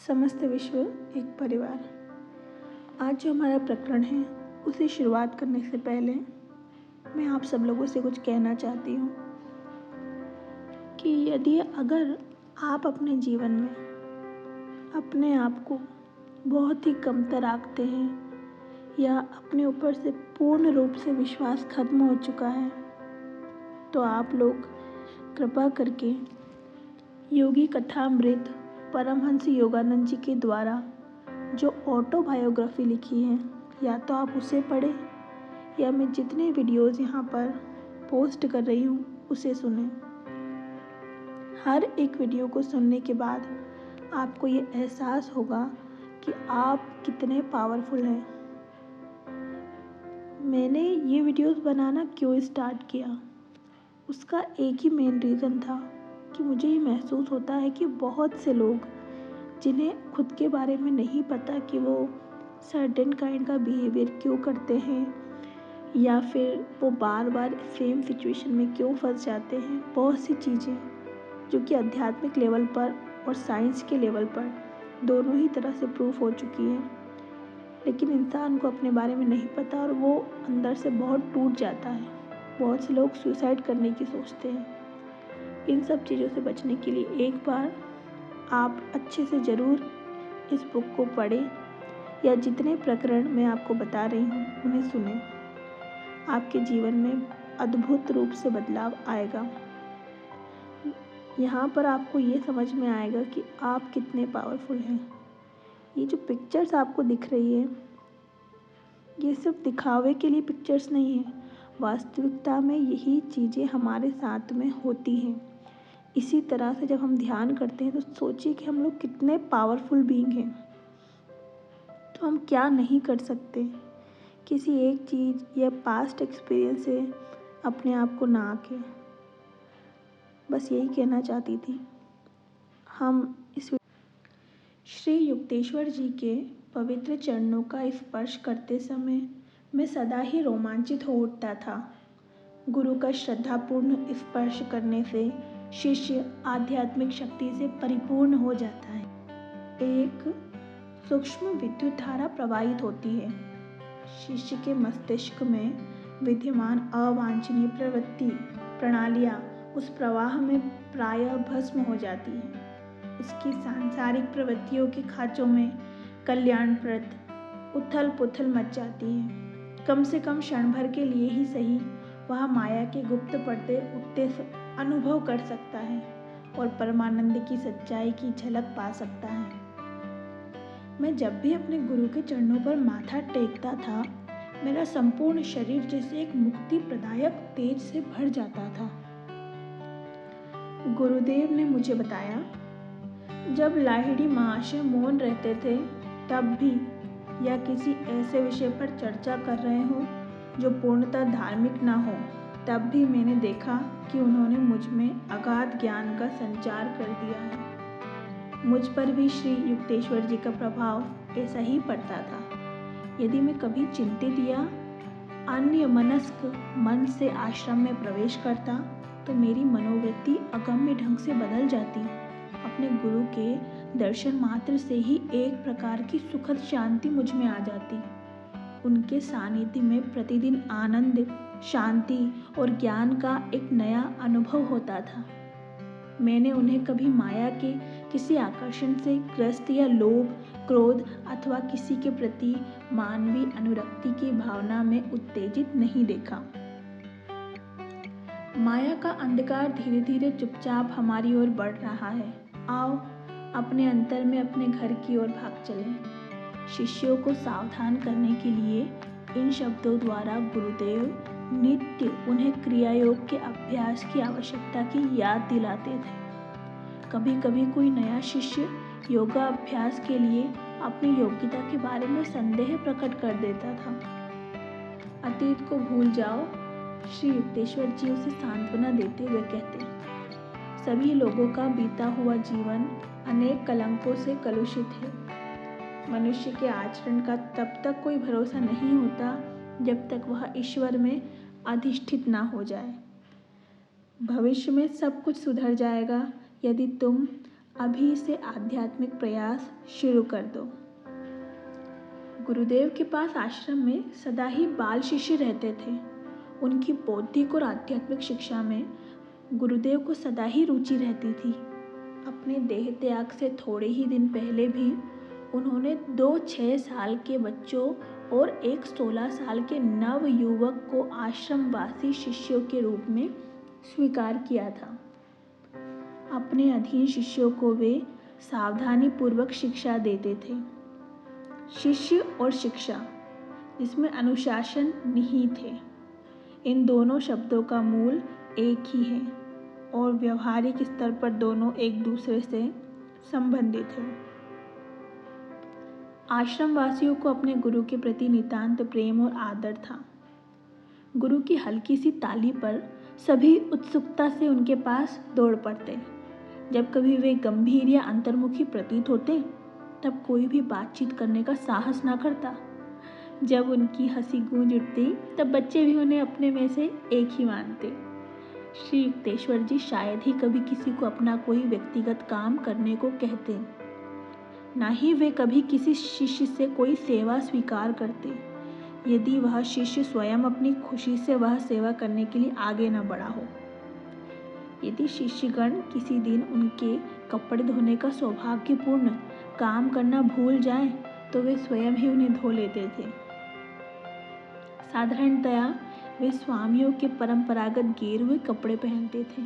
समस्त विश्व एक परिवार। आज जो हमारा प्रकरण है उसे शुरुआत करने से पहले मैं आप सब लोगों से कुछ कहना चाहती हूँ कि अगर आप अपने जीवन में अपने आप को बहुत ही कमतर आंकते हैं या अपने ऊपर से पूर्ण रूप से विश्वास खत्म हो चुका है, तो आप लोग कृपा करके योगी कथामृत परमहंस योगानंद जी के द्वारा जो ऑटोबायोग्राफी लिखी है, या तो आप उसे पढ़ें या मैं जितने वीडियोज़ यहाँ पर पोस्ट कर रही हूँ उसे सुनें। हर एक वीडियो को सुनने के बाद आपको ये एहसास होगा कि आप कितने पावरफुल हैं। मैंने ये वीडियोज़ बनाना क्यों स्टार्ट किया, उसका एक ही मेन रीज़न था कि मुझे ये महसूस होता है कि बहुत से लोग जिन्हें खुद के बारे में नहीं पता कि वो सर्टेन काइंड का बिहेवियर क्यों करते हैं या फिर वो बार बार सेम सिचुएशन में क्यों फंस जाते हैं, बहुत सी चीज़ें जो कि आध्यात्मिक लेवल पर और साइंस के लेवल पर दोनों ही तरह से प्रूफ हो चुकी हैं, लेकिन इंसान को अपने बारे में नहीं पता और वो अंदर से बहुत टूट जाता है। बहुत से लोग सुसाइड करने की सोचते हैं। इन सब चीज़ों से बचने के लिए एक बार आप अच्छे से ज़रूर इस बुक को पढ़ें या जितने प्रकरण मैं आपको बता रही हूँ उन्हें सुनें। आपके जीवन में अद्भुत रूप से बदलाव आएगा। यहाँ पर आपको ये समझ में आएगा कि आप कितने पावरफुल हैं। ये जो पिक्चर्स आपको दिख रही है, ये सिर्फ दिखावे के लिए पिक्चर्स नहीं है। वास्तविकता में यही चीज़ें हमारे साथ में होती हैं। इसी तरह से जब हम ध्यान करते हैं तो सोचिए कि हम लोग कितने पावरफुल बीइंग हैं, तो हम क्या नहीं कर सकते। किसी एक चीज़ या पास्ट एक्सपीरियंस से अपने आप को ना आके, बस यही कहना चाहती थी। हम इस श्री युक्तेश्वर जी के पवित्र चरणों का स्पर्श करते समय मैं सदा ही रोमांचित हो उठता था। गुरु का श्रद्धापूर्ण स्पर्श करने से शिष्य आध्यात्मिक शक्ति से परिपूर्ण हो जाता है। एक सूक्ष्म विद्युत धारा प्रवाहित होती है। शिष्य के मस्तिष्क में विद्यमान अवांछनीय प्रवृत्ति प्रणालियाँ उस प्रवाह में प्रायः भस्म हो जाती हैं। उसकी सांसारिक प्रवृत्तियों के खाँचों में कल्याणप्रद उथल पुथल मच जाती है। कम से कम क्षण भर के लिए ही सही वह माया के गुप्त पर्दे उठते अनुभव कर सकता है और परमानंद की सच्चाई की झलक पा सकता है। मैं जब भी अपने गुरु के चरणों पर माथा टेकता था, मेरा संपूर्ण शरीर जैसे एक मुक्ति प्रदायक तेज से भर जाता था। गुरुदेव ने मुझे बताया, जब लाहिड़ी महाशय मौन रहते थे तब भी, या किसी ऐसे विषय पर चर्चा कर रहे हों जो पूर्णतः धार्मिक ना हो, तब भी मैंने देखा कि उन्होंने मुझ में अगाध ज्ञान का संचार कर दिया है। मुझ पर भी श्री युक्तेश्वर जी का प्रभाव ऐसा ही पड़ता था। यदि मैं कभी चिंतित या अन्यमनस्क मन से आश्रम में प्रवेश करता तो मेरी मनोवृत्ति अगम्य ढंग से बदल जाती। अपने गुरु के दर्शन मात्र से ही एक प्रकार की सुखद शांति मुझ में आ जाती। उनके सानिध्य में प्रतिदिन आनंद, शांति और ज्ञान का एक नया अनुभव होता था। मैंने उन्हें कभी माया के किसी आकर्षण से ग्रस्त या लोभ, क्रोध अथवा किसी के प्रति मानवीय अनुरक्ति की भावना में उत्तेजित नहीं देखा। माया का अंधकार धीरे धीरे चुपचाप हमारी ओर बढ़ रहा है। आओ अपने अंतर में अपने घर की ओर भाग चलें। शिष्यों को सावधान करने के लिए इन शब्दों द्वारा गुरुदेव नित्य उन्हें क्रिया योग के अभ्यास की आवश्यकता की याद दिलाते थे। कभी कभी कोई नया शिष्य योगा अभ्यास के लिए अपनी योग्यता के बारे में संदेह प्रकट कर देता था। अतीत को भूल जाओ, श्री युक्तेश्वर जी उसे सांत्वना देते हुए कहते, सभी लोगों का बीता हुआ जीवन अनेक कलंकों से कलुषित है। मनुष्य के आचरण का तब तक कोई भरोसा नहीं होता जब तक वह ईश्वर में अधिष्ठित ना हो जाए। भविष्य में सब कुछ सुधर जाएगा यदि तुम अभी से आध्यात्मिक प्रयास शुरू कर दो। गुरुदेव के पास आश्रम में सदा ही बाल शिष्य रहते थे। उनकी बौद्धिक और आध्यात्मिक शिक्षा में गुरुदेव को सदा ही रुचि रहती थी। अपने देह त्याग से थोड़े ही दिन पहले भी उन्होंने 2 6 साल के बच्चों और एक 16 साल के नव युवक को आश्रमवासी शिष्यों के रूप में स्वीकार किया था। अपने अधीन शिष्यों को वे सावधानी पूर्वक शिक्षा देते थे। शिष्य और शिक्षा, जिसमें अनुशासन निहित है, इन दोनों शब्दों का मूल एक ही है और व्यवहारिक स्तर पर दोनों एक दूसरे से संबंधित हैं। आश्रमवासियों को अपने गुरु के प्रति नितांत प्रेम और आदर था। गुरु की हल्की सी ताली पर सभी उत्सुकता से उनके पास दौड़ पड़ते। जब कभी वे गंभीर या अंतर्मुखी प्रतीत होते तब कोई भी बातचीत करने का साहस ना करता। जब उनकी हंसी गूंज उठती तब बच्चे भी उन्हें अपने में से एक ही मानते। श्री युक्तेश्वर जी शायद ही कभी किसी को अपना कोई व्यक्तिगत काम करने को कहते, ना ही वे कभी किसी शिष्य से कोई सेवा स्वीकार करते यदि वह शिष्य स्वयं अपनी खुशी से वह सेवा करने के लिए आगे न बढ़ा हो। यदि शिष्यगण किसी दिन उनके कपड़े धोने का सौभाग्यपूर्ण काम करना भूल जाएं, तो वे स्वयं ही उन्हें धो लेते थे। साधारणतया वे स्वामियों के परंपरागत गेरुए कपड़े पहनते थे।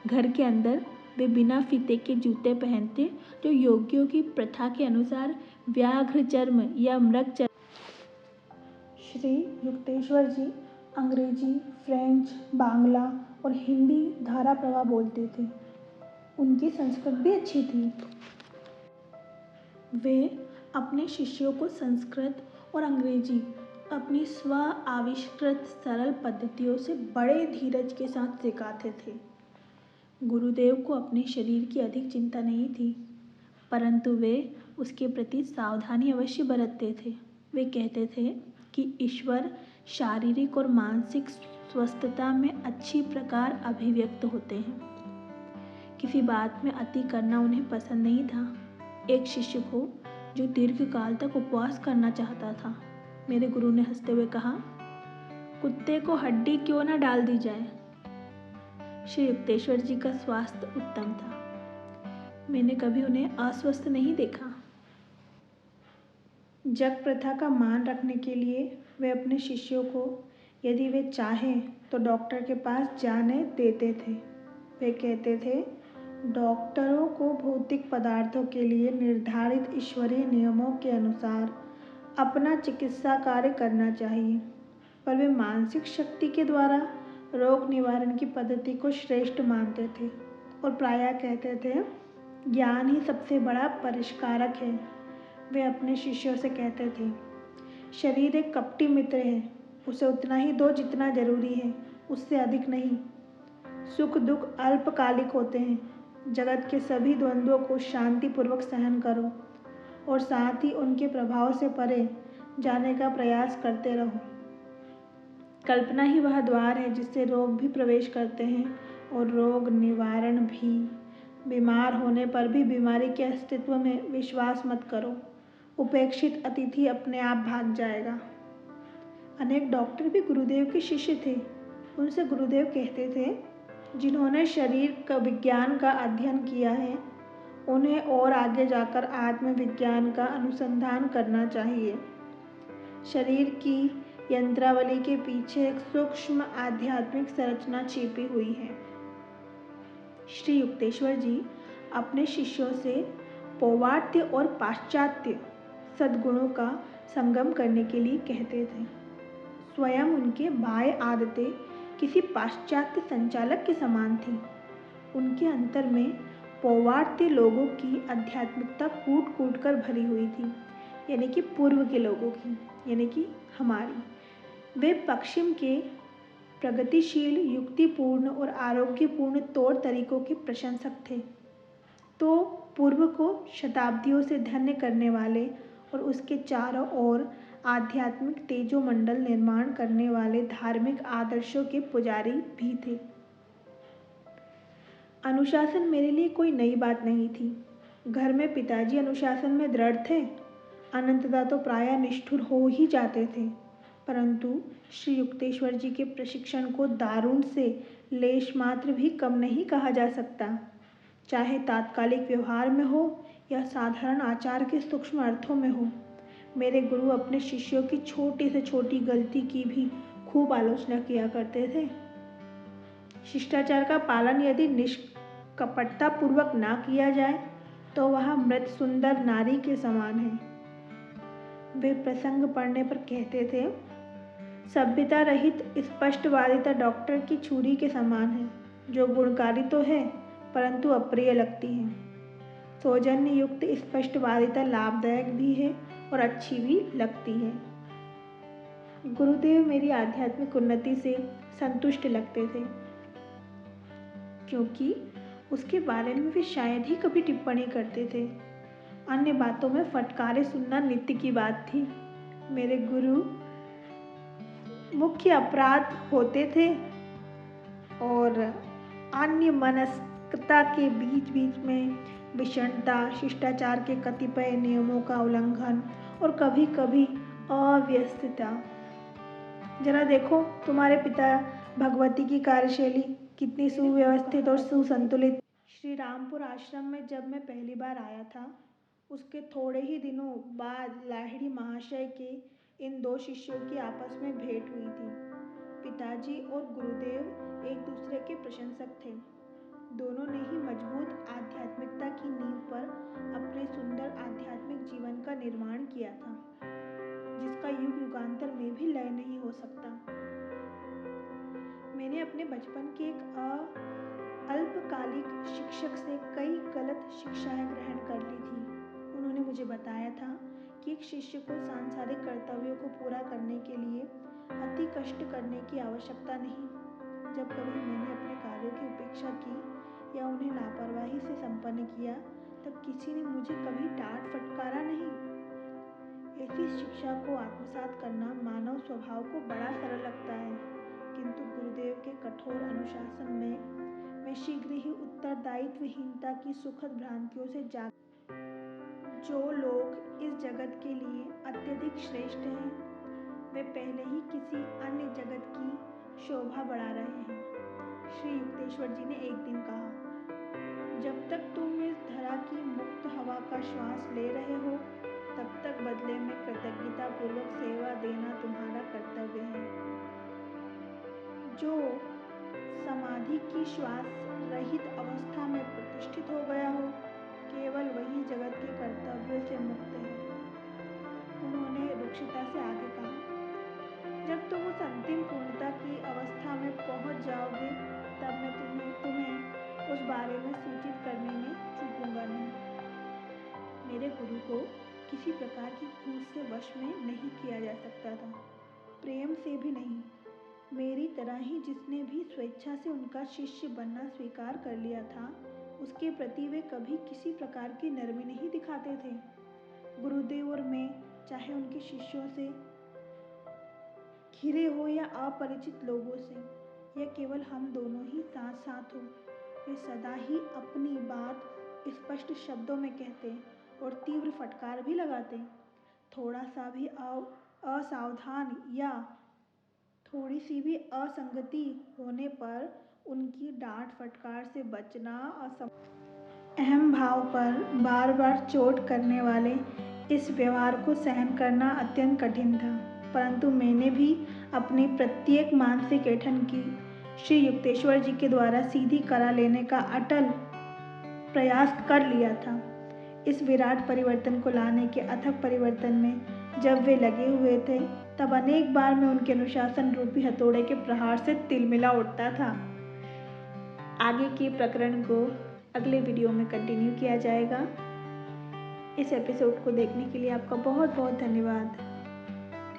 घर के अंदर वे बिना फीते के जूते पहनते, जो योगियों की प्रथा के अनुसार व्याघ्र चर्म या मृग चर्म। श्री युक्तेश्वर जी अंग्रेजी, फ्रेंच, बांग्ला और हिंदी धारा प्रवाह बोलते थे। उनकी संस्कृत भी अच्छी थी। वे अपने शिष्यों को संस्कृत और अंग्रेजी अपनी स्व आविष्कृत सरल पद्धतियों से बड़े धीरज के साथ सिखाते थे। गुरुदेव को अपने शरीर की अधिक चिंता नहीं थी, परंतु वे उसके प्रति सावधानी अवश्य बरतते थे। वे कहते थे कि ईश्वर शारीरिक और मानसिक स्वस्थता में अच्छी प्रकार अभिव्यक्त होते हैं। किसी बात में अति करना उन्हें पसंद नहीं था। एक शिष्य को जो दीर्घकाल तक उपवास करना चाहता था, मेरे गुरु ने हंसते हुए कहा, कुत्ते को हड्डी क्यों न डाल दी जाए। श्री युक्तेश्वर जी का स्वास्थ्य उत्तम था। मैंने कभी उन्हें अस्वस्थ नहीं देखा। जग प्रथा का मान रखने के लिए वे अपने शिष्यों को यदि वे चाहें तो डॉक्टर के पास जाने देते थे। वे कहते थे, डॉक्टरों को भौतिक पदार्थों के लिए निर्धारित ईश्वरीय नियमों के अनुसार अपना चिकित्सा कार्य करना चाहिए, पर वे मानसिक शक्ति के द्वारा रोग निवारण की पद्धति को श्रेष्ठ मानते थे और प्रायः कहते थे, ज्ञान ही सबसे बड़ा परिष्कारक है। वे अपने शिष्यों से कहते थे, शरीर एक कपटी मित्र है, उसे उतना ही दो जितना जरूरी है, उससे अधिक नहीं। सुख दुख अल्पकालिक होते हैं। जगत के सभी द्वंद्वों को शांतिपूर्वक सहन करो और साथ ही उनके प्रभाव से परे जाने का प्रयास करते रहो। कल्पना ही वह द्वार है जिससे रोग भी प्रवेश करते हैं और रोग निवारण भी। बीमार होने पर भी बीमारी के अस्तित्व में विश्वास मत करो। उपेक्षित अतिथि अपने आप भाग जाएगा। अनेक डॉक्टर भी गुरुदेव के शिष्य थे। उनसे गुरुदेव कहते थे, जिन्होंने शरीर का विज्ञान का अध्ययन किया है, उन्हें और आगे जाकर आत्मविज्ञान का अनुसंधान करना चाहिए। शरीर की यंत्रावली के पीछे एक सूक्ष्म आध्यात्मिक संरचना छिपी हुई है। श्री युक्तेश्वर जी अपने शिष्यों से पौवार्त्य और पाश्चात्य सद्गुणों का संगम करने के लिए कहते थे। स्वयं उनके बाह्य आदतें किसी पाश्चात्य संचालक के समान थी। उनके अंतर में पौवार्त्य लोगों की आध्यात्मिकता कूट कूट कर भरी हुई थी, यानी कि पूर्व के लोगों की, यानी कि हमारी। वे पश्चिम के प्रगतिशील, युक्तिपूर्ण और आरोग्यपूर्ण तौर तरीकों के प्रशंसक थे, तो पूर्व को शताब्दियों से धन्य करने वाले और उसके चारों ओर आध्यात्मिक तेजोमंडल निर्माण करने वाले धार्मिक आदर्शों के पुजारी भी थे। अनुशासन मेरे लिए कोई नई बात नहीं थी। घर में पिताजी अनुशासन में दृढ़ थे, अनंतता तो प्रायः निष्ठुर हो ही जाते थे, परंतु श्री युक्तेश्वर जी के प्रशिक्षण को दारुण से लेश मात्र भी कम नहीं कहा जा सकता। चाहे तात्कालिक व्यवहार में हो या साधारण आचार के सूक्ष्म अर्थों में हो, मेरे गुरु अपने शिष्यों की छोटी से छोटी गलती की भी खूब आलोचना किया करते थे। शिष्टाचार का पालन यदि निष्कपटता पूर्वक ना किया जाए तो वह मृत सुंदर नारी के समान है। वे प्रसंग पढ़ने पर कहते थे, सभ्यता रहित स्पष्टवादिता डॉक्टर की छुरी के समान है, जो गुणकारी तो है परंतु अप्रिय लगती है। सौजन्य युक्त स्पष्टवादिता लाभदायक भी है और अच्छी भी लगती है। गुरुदेव मेरी आध्यात्मिक उन्नति से संतुष्ट लगते थे, क्योंकि उसके बारे में वे शायद ही कभी टिप्पणी करते थे। अन्य बातों में फटकारे सुनना नित्य की बात थी। मेरे गुरु मुख्य अपराध होते थे और अन्य मनस्कता के बीच बीच में विषणता, शिष्टाचार के कतिपय नियमों का उल्लंघन और कभी कभी अव्यवस्थितता। जरा देखो तुम्हारे पिता भगवती की कार्यशैली कितनी सुव्यवस्थित और सुसंतुलित। श्री रामपुर आश्रम में जब मैं पहली बार आया था, उसके थोड़े ही दिनों बाद लाहिड़ी महाशय के इन दो शिष्यों की आपस में भेंट हुई थी। पिताजी और गुरुदेव एक दूसरे के प्रशंसक थे। दोनों ने ही मजबूत आध्यात्मिकता की नींव पर अपने सुंदर आध्यात्मिक जीवन का निर्माण किया था, जिसका युग युगांतर में भी लय नहीं हो सकता। मैंने अपने बचपन के एक अल्पकालिक शिक्षक से कई गलत शिक्षाएं ग्रहण कर ली थी। उन्होंने मुझे बताया था कि एक शिष्य को सांसारिक कर्तव्यों को पूरा करने के लिए अति कष्ट करने की आवश्यकता नहीं। जब कभी मैंने अपने कार्यों की उपेक्षा की या उन्हें लापरवाही से संपन्न किया, तब किसी ने मुझे कभी डांट फटकारा नहीं। ऐसी शिक्षा को आत्मसात करना मानव स्वभाव को बड़ा सरल लगता है, किंतु गुरुदेव के कठोर अनुशासन में मैं शीघ्र ही उत्तरदायित्वहीनता की सुखद भ्रांतियों से जाग। जो लोग इस जगत के लिए अत्यधिक श्रेष्ठ हैं, वे पहले ही किसी अन्य जगत की शोभा बढ़ा रहे हैं। श्री युक्तेश्वर जी ने एक दिन कहा, जब तक तुम इस धरा की मुक्त हवा का श्वास ले रहे हो, तब तक बदले में कृतज्ञता पूर्वक सेवा देना तुम्हारा कर्तव्य है। जो समाधि की श्वास रहित अवस्था में प्रतिष्ठित हो गया हो, केवल वही जगत के कर्तव्यों से मुक्त है। उन्होंने रुक्षता से आगे कहा, जब तुम उस अंतिम पूर्णता की अवस्था में पहुंच जाओगे, तब मैं तुम्हें उस बारे में सूचित करने में चूकूंगा नहीं। मेरे गुरु को किसी प्रकार की घूस से वश में नहीं किया जा सकता था, प्रेम से भी नहीं। मेरी तरह ही जिसने भी स्वेच्छा से उनका शिष्य बनना स्वीकार कर लिया था, उसके प्रति वे कभी किसी प्रकार की नरमी नहीं दिखाते थे। गुरुदेव और मैं, चाहे उनके शिष्यों से घिरे हो या अपरिचित लोगों से, या केवल हम दोनों ही साथ साथ हो, वे सदा ही अपनी बात स्पष्ट शब्दों में कहते और तीव्र फटकार भी लगाते। थोड़ा सा भी असावधान या थोड़ी सी भी असंगति होने पर उनकी डांट फटकार से बचना अहम भाव पर बार बार चोट करने वाले इस व्यवहार को सहन करना अत्यंत कठिन था। परंतु मैंने भी अपनी प्रत्येक मानसिक ऐंठन की श्री युक्तेश्वर जी के द्वारा सीधी करा लेने का अटल प्रयास कर लिया था। इस विराट परिवर्तन को लाने के अथक परिवर्तन में जब वे लगे हुए थे, तब अनेक बार मैं उनके अनुशासन रूपी हथौड़े के प्रहार से तिलमिला उठता था। आगे के प्रकरण को अगले वीडियो में कंटिन्यू किया जाएगा। इस एपिसोड को देखने के लिए आपका बहुत बहुत धन्यवाद।